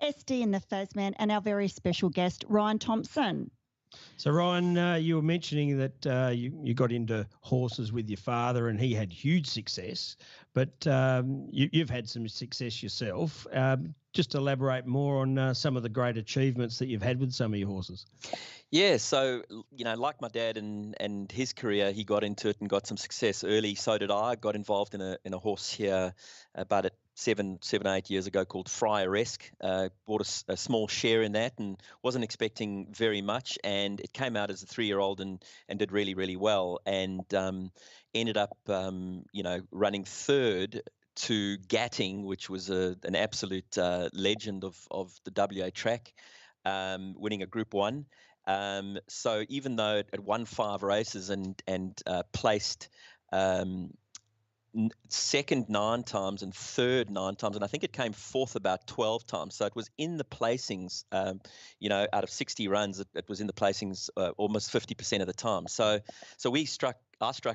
SD in the Fazman, and our very special guest, Ryan Thompson. So, Ryan, you were mentioning that you got into horses with your father and he had huge success, but you've had some success yourself. Just elaborate more on some of the great achievements that you've had with some of your horses. Yeah, so, like my dad and his career, he got into it and got some success early. So did I. Got involved in a horse here about 7, 8 years ago called Friar-esque. Bought a small share in that and wasn't expecting very much. And it came out as a 3-year-old and did really, really well. And ended up, running third to Gatting, which was an absolute legend of the WA track, winning a Group 1. So even though it won 5 races and placed second 9 times and third 9 times, and I think it came fourth about 12 times. So it was in the placings, out of 60 runs, it was in the placings almost 50% of the time. So I struck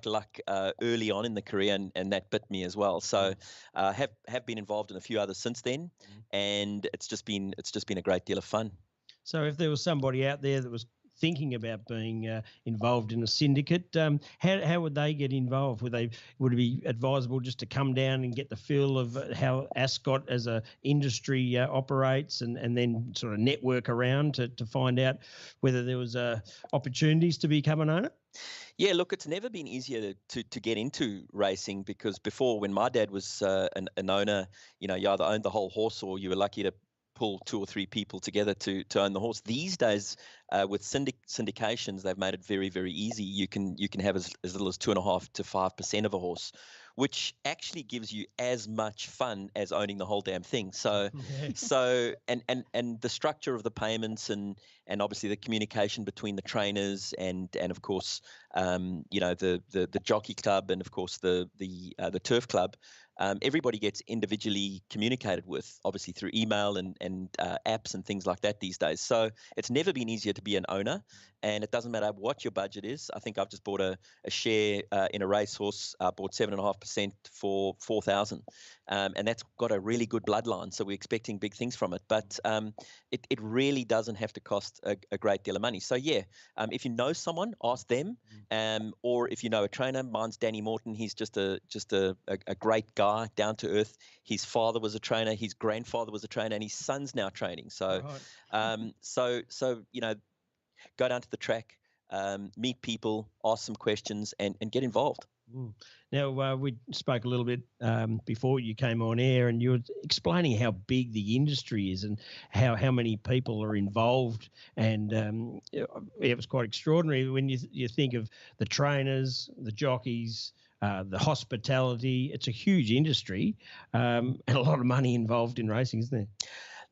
luck early on in the career, and that bit me as well. So have been involved in a few others since then, and it's just been a great deal of fun. So if there was somebody out there that was thinking about being involved in a syndicate, how would they get involved? Would it be advisable just to come down and get the feel of how Ascot as a industry operates, and then sort of network around to find out whether there was opportunities to become an owner? Yeah, look, it's never been easier to get into racing, because before, when my dad was an owner, you either owned the whole horse or you were lucky to pull 2 or 3 people together to own the horse. These days, with syndications, they've made it very, very easy. You can have as little as 2.5% to 5% of a horse, which actually gives you as much fun as owning the whole damn thing. So, and the structure of the payments and obviously the communication between the trainers and of course, the jockey club and of course the turf club. Everybody gets individually communicated with, obviously through email and apps and things like that these days. So it's never been easier to be an owner, and it doesn't matter what your budget is. I think I've just bought a share in a racehorse. I bought 7.5% for 4,000, and that's got a really good bloodline. So we're expecting big things from it. But it really doesn't have to cost a great deal of money. So yeah, if you know someone, ask them, or if you know a trainer. Mine's Danny Morton. He's just a great guy. Down to earth. His father was a trainer, his grandfather was a trainer, and his son's now training. So, go down to the track, meet people, ask some questions, and get involved. Now, we spoke a little bit before you came on air, and you were explaining how big the industry is and how many people are involved. And it was quite extraordinary when you think of the trainers, the jockeys, the hospitality. It's a huge industry, and a lot of money involved in racing, isn't there?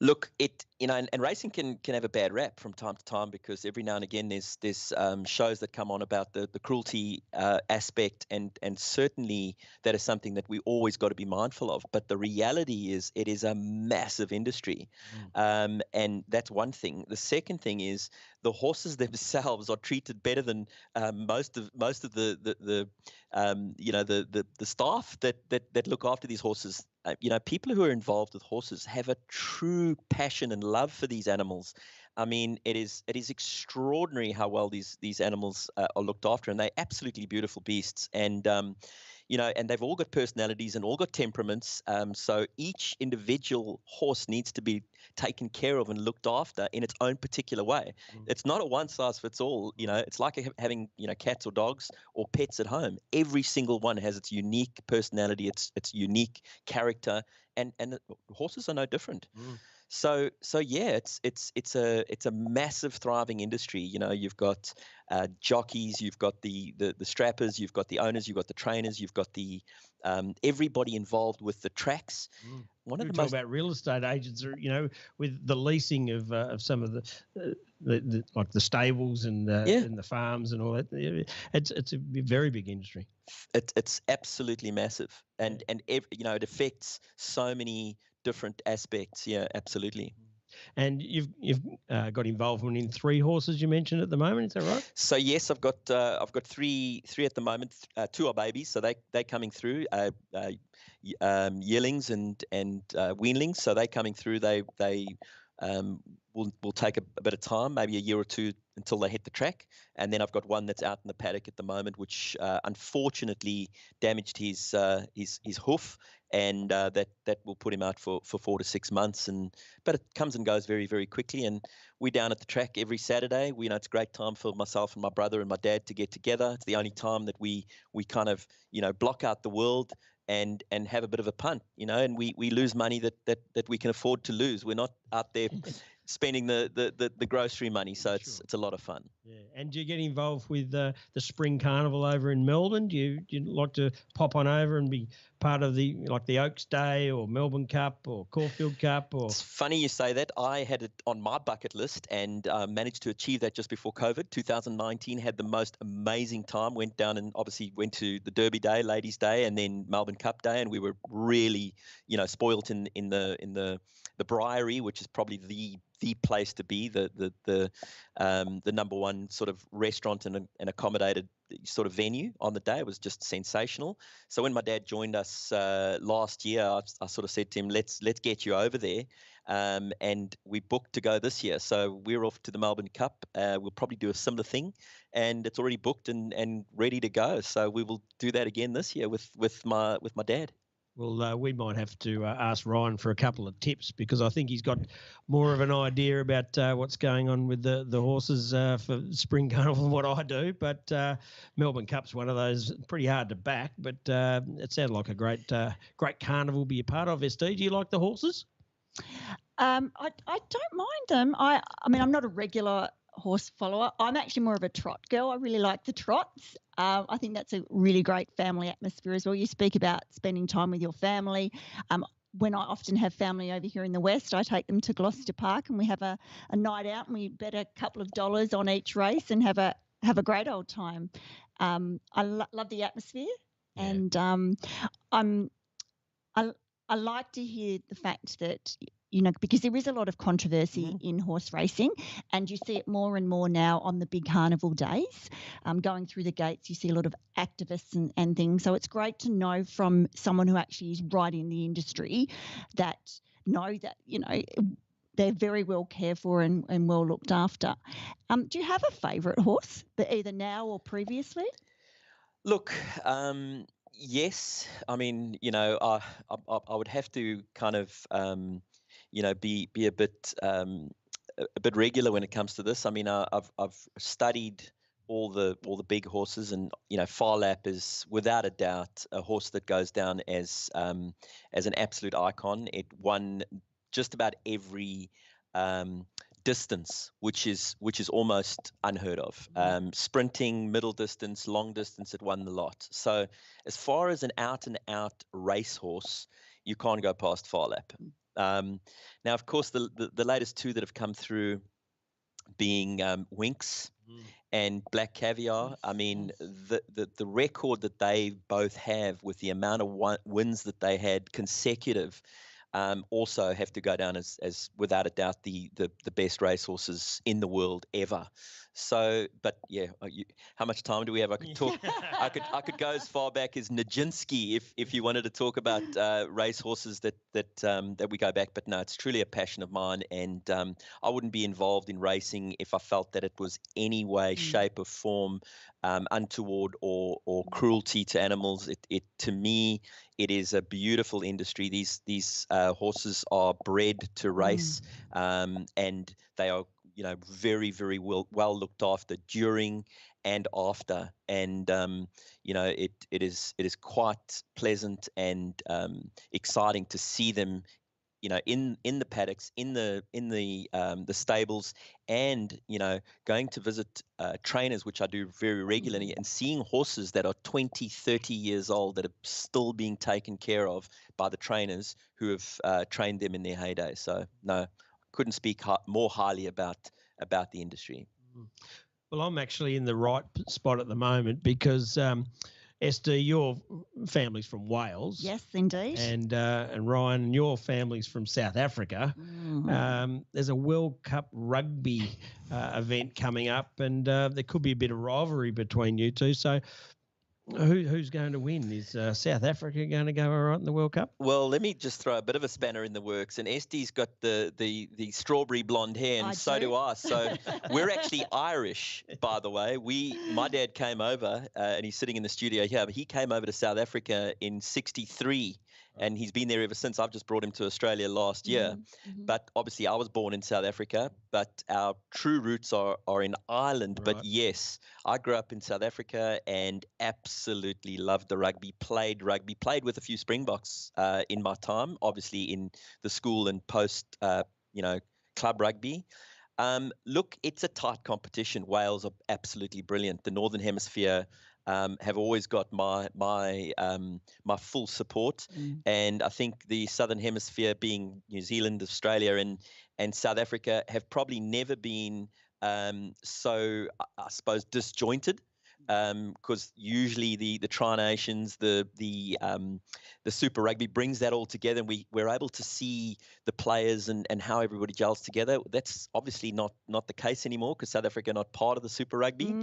Look, and racing can have a bad rap from time to time, because every now and again there's shows that come on about the cruelty aspect, and certainly that is something that we always got to be mindful of. But the reality is it is a massive industry, and that's one thing. The second thing is the horses themselves are treated better than most of the staff that look after these horses. People who are involved with horses have a true passion and love for these animals. I mean, it is extraordinary how well these animals are looked after, and they're absolutely beautiful beasts. And and they've all got personalities and all got temperaments. So each individual horse needs to be taken care of and looked after in its own particular way. It's not a one size fits all. It's like having cats or dogs or pets at home. Every single one has its unique personality, its unique character, and horses are no different. So yeah, it's a massive thriving industry. You've got jockeys, you've got the strappers, you've got the owners, you've got the trainers, you've got the everybody involved with the tracks. One of the most about real estate agents, with the leasing of some of the like the stables and the farms and all that. It's a very big industry. It's absolutely massive, and it affects so many different aspects. Yeah, absolutely. And you've got involvement in 3 horses you mentioned at the moment. Is that right? So yes, I've got three at the moment. 2 are babies, so they're coming through. Yearlings and weanlings, so they're coming through. They will take a bit of time, maybe a year or 2 until they hit the track. And then I've got one that's out in the paddock at the moment, which unfortunately damaged his hoof, and that will put him out for 4 to 6 months. But it comes and goes very, very quickly. And we're down at the track every Saturday. It's a great time for myself and my brother and my dad to get together. It's the only time that we kind of block out the world and have a bit of a punt, and we lose money that we can afford to lose. We're not out there spending the grocery money, so it's a lot of fun. Yeah, and do you get involved with the Spring Carnival over in Melbourne? Do you like to pop on over and be part of the Oaks Day or Melbourne Cup or Caulfield Cup? Or It's funny you say that. I had it on my bucket list and managed to achieve that just before COVID. 2019 had the most amazing time. Went down and obviously went to the Derby Day, Ladies Day, and then Melbourne Cup Day, and we were really spoilt in the Briery, which is probably the place to be, the number one sort of restaurant and accommodated sort of venue on the day. It was just sensational. So when my dad joined us last year, I sort of said to him, let's get you over there, and we booked to go this year. So we're off to the Melbourne Cup. We'll probably do a similar thing, and it's already booked and ready to go. So we will do that again this year with my dad. Well, we might have to ask Ryan for a couple of tips, because I think he's got more of an idea about what's going on with the horses for Spring Carnival than what I do. But Melbourne Cup's one of those pretty hard to back, but it sounded like a great carnival to be a part of. SD, do you like the horses? I don't mind them. I mean, I'm not a regular horse follower. I'm actually more of a trot girl. I really like the trots. I think that's a really great family atmosphere as well. You speak about spending time with your family. When I often have family over here in the West, I take them to Gloucester Park and we have a night out, and we bet a couple of dollars on each race and have a great old time. I love the atmosphere, yeah. And I like to hear the fact that, because there is a lot of controversy in horse racing, and you see it more and more now on the big carnival days. Going through the gates, you see a lot of activists and things. So it's great to know from someone who actually is right in the industry that they're very well cared for and well looked after. Do you have a favourite horse, either now or previously? Look, yes. I mean, I would have to kind of be a bit regular when it comes to this. I mean, I've studied all the big horses, and Far Lap is without a doubt a horse that goes down as an absolute icon. It won just about every distance, which is almost unheard of. Sprinting, middle distance, long distance, it won the lot. So as far as an out and out racehorse, you can't go past Far Lap. Now, of course, the latest 2 that have come through being Winx and Black Caviar. I mean, the record that they both have with the amount of wins that they had consecutive also have to go down as without a doubt the best racehorses in the world ever. So, but yeah, how much time do we have? I could talk. I could go as far back as Nijinsky if you wanted to talk about racehorses that we go back. But no, it's truly a passion of mine, and I wouldn't be involved in racing if I felt that it was any way, shape, or form untoward or cruelty to animals. It to me, it is a beautiful industry. These horses are bred to race, and they are very, very well looked after during and after, and it is quite pleasant and exciting to see them in the paddocks, in the stables, and going to visit trainers, which I do very regularly, and seeing horses that are 20, 30 years old that are still being taken care of by the trainers who have trained them in their heyday. So no, couldn't speak more highly about the industry. Well, I'm actually in the right spot at the moment because Esther, your family's from Wales. Yes, indeed. And Ryan, and your family's from South Africa. There's a World Cup rugby event coming up, and there could be a bit of rivalry between you two. So who's going to win? Is South Africa going to go all right in the World Cup? Well, let me just throw a bit of a spanner in the works. And Esti's got the strawberry blonde hair, and so do I. So we're actually Irish, by the way. My dad came over, and he's sitting in the studio here, but he came over to South Africa in '63. And he's been there ever since. I've just brought him to Australia last year. But obviously I was born in South Africa, but our true roots are in Ireland. Right. But yes, I grew up in South Africa and absolutely loved the rugby, played with a few Springboks in my time, obviously in the school and post, club rugby. Look, it's a tight competition. Wales are absolutely brilliant. The Northern Hemisphere have always got my full support, and I think the Southern Hemisphere, being New Zealand, Australia, and South Africa, have probably never been so, I suppose, disjointed. Because usually the Tri-Nations, the Super Rugby brings that all together, and we're able to see the players and how everybody gels together. That's obviously not the case anymore because South Africa are not part of the Super Rugby.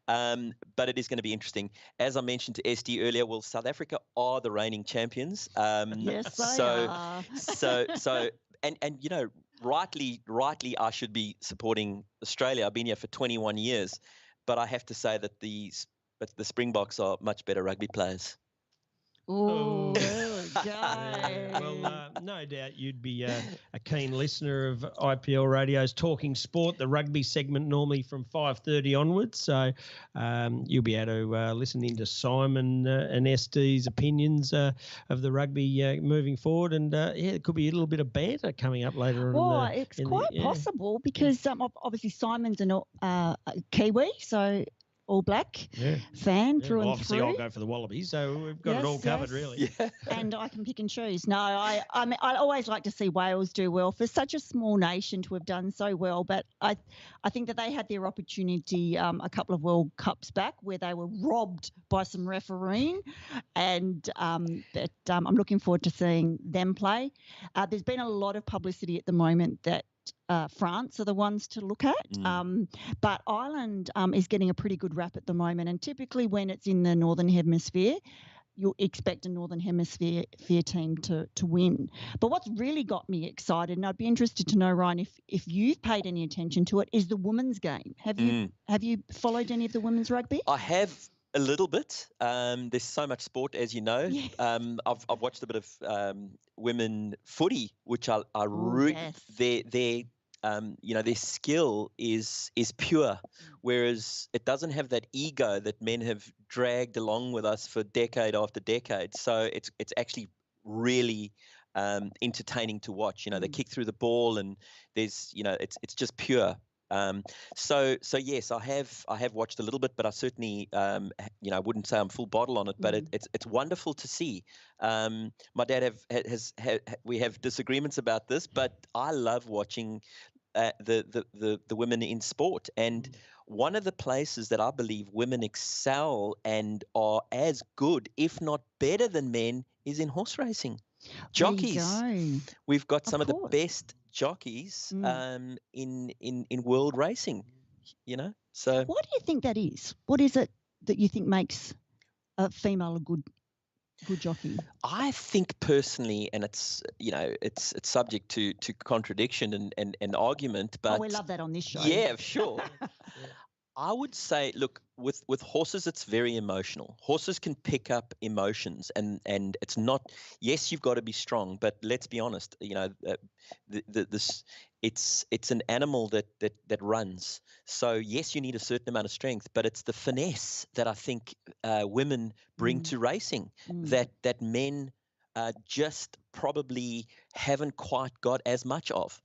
But it is going to be interesting. As I mentioned to Esti earlier, well, South Africa are the reigning champions. Yes, they are. So rightly, I should be supporting Australia. I've been here for 21 years. But I have to say that the Springboks are much better rugby players. Oh, there we go. Well, no doubt you'd be a keen listener of IPL Radio's Talking Sport, the rugby segment normally from 5:30 onwards. So you'll be able to listen into Simon and SD's opinions of the rugby moving forward. And, it could be a little bit of banter coming up later on. Well, it's quite possible because obviously Simon's a Kiwi, so All Black fan through and obviously through. I'll go for the Wallabies, so we've got it all covered, really. Yeah. And I can pick and choose. No, I mean, I always like to see Wales do well for such a small nation to have done so well. But I think that they had their opportunity a couple of World Cups back where they were robbed by some refereeing, and I'm looking forward to seeing them play. There's been a lot of publicity at the moment that France are the ones to look at. But Ireland is getting a pretty good rap at the moment. And typically when it's in the Northern Hemisphere, you'll expect a Northern Hemisphere team to win. But what's really got me excited, and I'd be interested to know, Ryan, if you've paid any attention to it, is the women's game. Have you followed any of the women's rugby? I have a little bit. There's so much sport, as you know. Yes. I've watched a bit of women footy, which I their skill is pure, whereas it doesn't have that ego that men have dragged along with us for decade after decade. So it's actually really entertaining to watch. They kick through the ball, and there's it's just pure. So yes, I have watched a little bit, but I certainly I wouldn't say I'm full bottle on it, but it's wonderful to see. My dad we have disagreements about this, but I love watching the women in sport. And one of the places that I believe women excel and are as good, if not better than men, is in horse racing. Jockeys. We've got some of the best jockeys in world racing, So why do you think that is? What is it that you think makes a female a good jockey? I think personally, and it's subject to contradiction and argument, but we love that on this show. Yeah, sure. I would say, look, with horses, it's very emotional. Horses can pick up emotions, and it's not. Yes, you've got to be strong, but let's be honest. It's an animal that runs. So yes, you need a certain amount of strength, but it's the finesse that I think women bring to racing that men just probably haven't quite got as much of.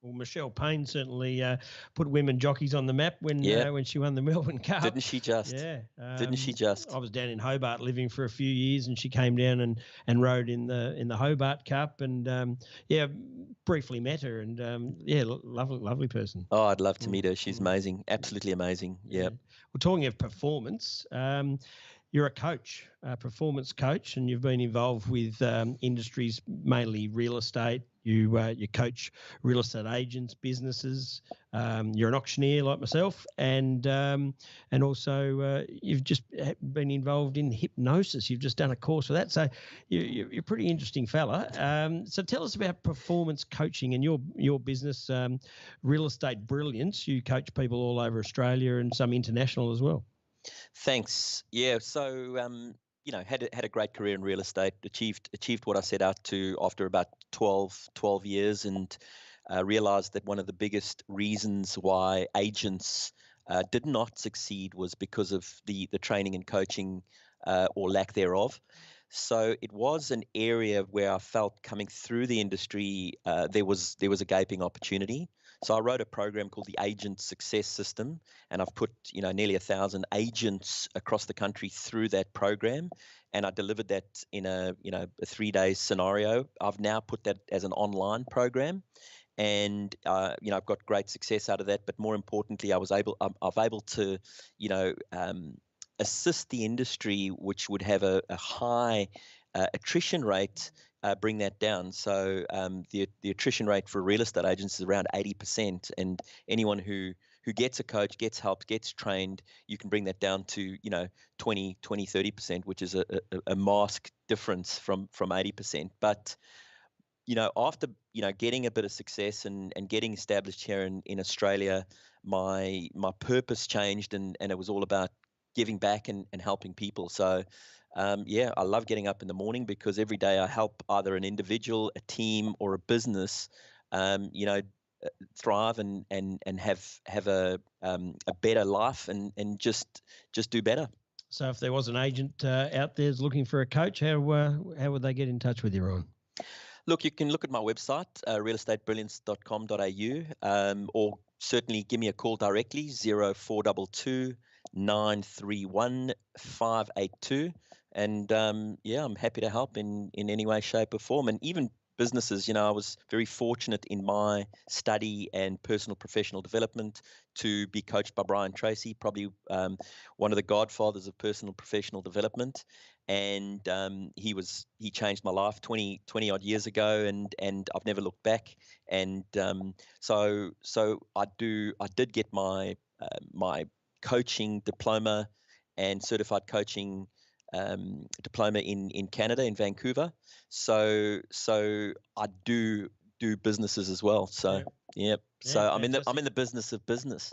Well, Michelle Payne certainly put women jockeys on the map when she won the Melbourne Cup. Didn't she just? Yeah. Didn't she just? I was down in Hobart living for a few years, and she came down and rode in the Hobart Cup, and briefly met her, and lovely person. Oh, I'd love to meet her. She's amazing, absolutely amazing. Yeah. Well, talking of performance, you're a coach, a performance coach, and you've been involved with industries, mainly real estate. You coach real estate agents, businesses. You're an auctioneer like myself, and also you've just been involved in hypnosis. You've just done a course for that, so you're a pretty interesting fella. So tell us about performance coaching and your business, Real Estate Brilliance. You coach people all over Australia and some international as well. Thanks. Yeah. So, had a great career in real estate, achieved what I set out to after about 12 years, and realized that one of the biggest reasons why agents did not succeed was because of the training and coaching or lack thereof. So it was an area where I felt coming through the industry, there was a gaping opportunity. So I wrote a program called the Agent Success System, and I've put nearly 1,000 agents across the country through that program, and I delivered that in a 3-day scenario. I've now put that as an online program, and I've got great success out of that. But more importantly, I've able to assist the industry, which would have a high attrition rate, bring that down. So the attrition rate for real estate agents is around 80%, and anyone who gets a coach, gets help, gets trained, you can bring that down to 20, 30%, which is a mask difference from 80%. But after getting a bit of success and getting established here in Australia, my purpose changed, and it was all about giving back and helping people. So I love getting up in the morning, because every day I help either an individual, a team, or a business thrive and have a better life and just do better. So if there was an agent out there looking for a coach, how would they get in touch with you, Ryan? Look, you can look at my website, realestatebrilliance.com.au, or certainly give me a call directly, 0422 931 582, and I'm happy to help in any way, shape, or form. And even businesses, I was very fortunate in my study and personal professional development to be coached by Brian Tracy, probably one of the godfathers of personal professional development. And he changed my life 20 odd years ago, and I've never looked back. And so I did get my coaching diploma and certified coaching diploma in Canada, in Vancouver. So I do businesses as well. So yeah. So I'm in the business of business.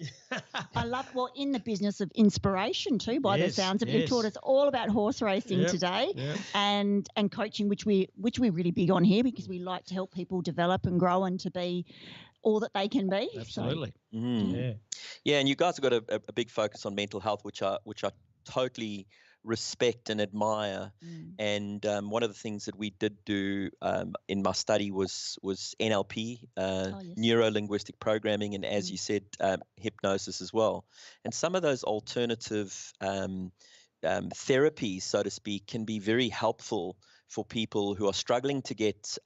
I love in the business of inspiration too, by the sounds of it. You've taught us all about horse racing today, and coaching, which we're really big on here, because we like to help people develop and grow and to be all that they can be. Absolutely. So, yeah, and you guys have got a big focus on mental health, which I totally respect and admire. And one of the things that we did do in my study was NLP, neuro-linguistic programming, and as you said, hypnosis as well. And some of those alternative therapies, so to speak, can be very helpful for people who are struggling to get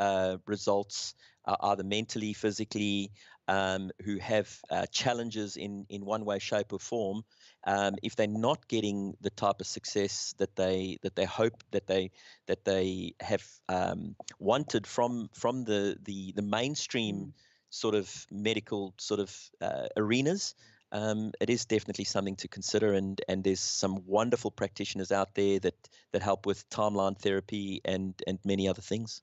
results, either mentally, physically, who have challenges in one way, shape, or form. If they're not getting the type of success that they hope that they have wanted from the mainstream sort of medical sort of arenas, it is definitely something to consider. And there's some wonderful practitioners out there that help with timeline therapy and many other things.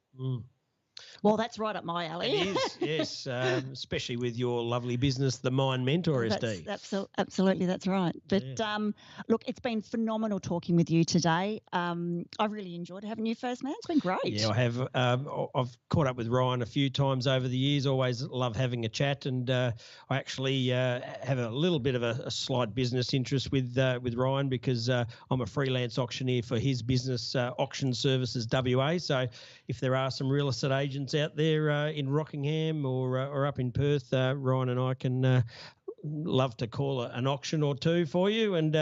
Well, that's right up my alley. It is, yes, especially with your lovely business, the Mind Mentor SD. Absolutely, that's right. But look, it's been phenomenal talking with you today. I've really enjoyed having you, Fazman. It's been great. Yeah, I have. I've caught up with Ryan a few times over the years. Always love having a chat, and I actually have a little bit of a slight business interest with Ryan, because I'm a freelance auctioneer for his business, Auction Services WA. So if there are some real estate agents out there in Rockingham or up in Perth, Ryan and I can love to call an auction or two for you. And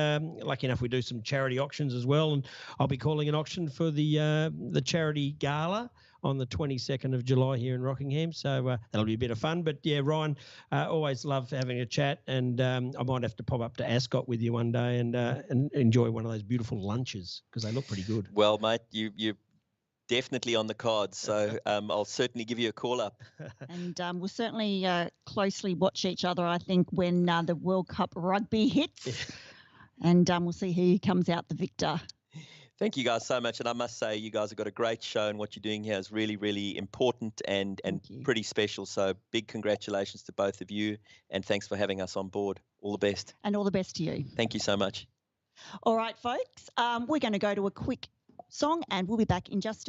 lucky enough, we do some charity auctions as well. And I'll be calling an auction for the charity gala on the 22nd of July here in Rockingham. So that'll be a bit of fun. But yeah, Ryan, always love having a chat, and I might have to pop up to Ascot with you one day and enjoy one of those beautiful lunches because they look pretty good. Well, mate, you're definitely on the cards, so I'll certainly give you a call up. And we'll certainly closely watch each other, I think, when the World Cup rugby hits. And we'll see who comes out the victor. Thank you guys so much. And I must say, you guys have got a great show, and what you're doing here is really, really important and pretty special. So big congratulations to both of you, and thanks for having us on board. All the best. And all the best to you. Thank you so much. All right, folks, we're going to go to a quick song, and we'll be back in just